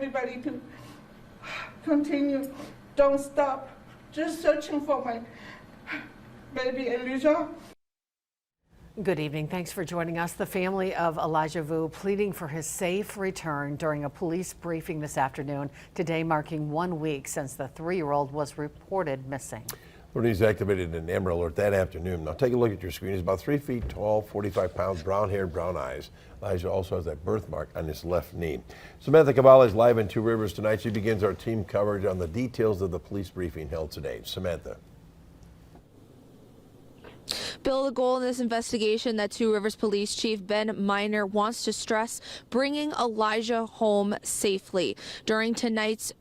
Everybody to continue, don't stop, just searching for my baby Elijah. Good evening. Thanks for joining us. The family of Elijah Vue pleading for his safe return during a police briefing this afternoon, today marking 1 week since the 3-year-old was reported missing. Authorities activated an Amber Alert that afternoon. Now take a look at your screen. He's about 3 feet tall, 45 pounds, brown hair, brown eyes. Elijah also has that birthmark on his left knee. Samantha Cavalli is live in Two Rivers tonight. She begins our team coverage on the details of the police briefing held today. Samantha. Bill, the goal in this investigation that Two Rivers Police Chief Ben Miner wants to stress, bringing Elijah home safely. During tonight's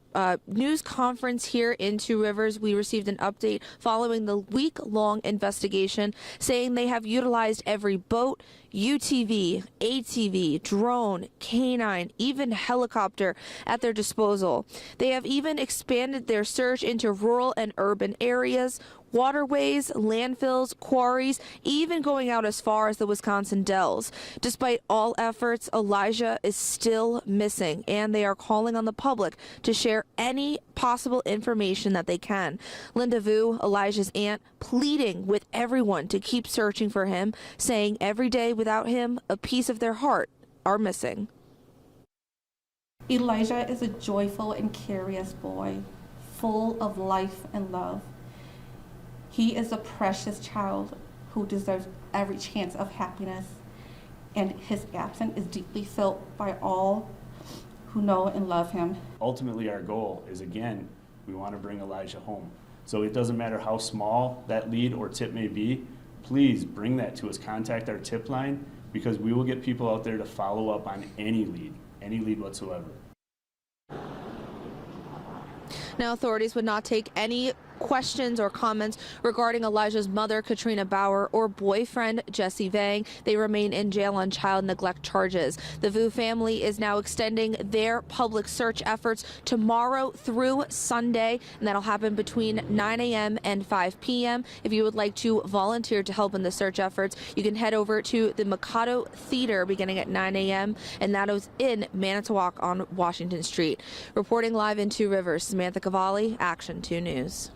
news conference here in Two Rivers, we received an update following the week-long investigation saying they have utilized every boat, UTV, ATV, drone, canine, even helicopter at their disposal. They have even expanded their search into rural and urban areas, waterways, landfills, quarries, even going out as far as the Wisconsin Dells. Despite all efforts, Elijah is still missing, and they are calling on the public to share any possible information that they can. Linda Vue, Elijah's aunt, pleading with everyone to keep searching for him, saying every day without him, a piece of their heart are missing. Elijah is a joyful and curious boy, full of life and love. He is a precious child who deserves every chance of happiness, and his absence is deeply felt by all who know and love him. Ultimately, our goal is, again, we want to bring Elijah home. So it doesn't matter how small that lead or tip may be, please bring that to us. Contact our tip line, because we will get people out there to follow up on any lead whatsoever. Now, authorities would not take any questions or comments regarding Elijah's mother, Katrina Bauer, or boyfriend, Jesse Vang. They remain in jail on child neglect charges. The Vue family is now extending their public search efforts tomorrow through Sunday, and that'll happen between 9 a.m. and 5 p.m. If you would like to volunteer to help in the search efforts, you can head over to the Mikado Theater beginning at 9 a.m., and that is in Manitowoc on Washington Street. Reporting live in Two Rivers, Samantha Cavalli, Action 2 News.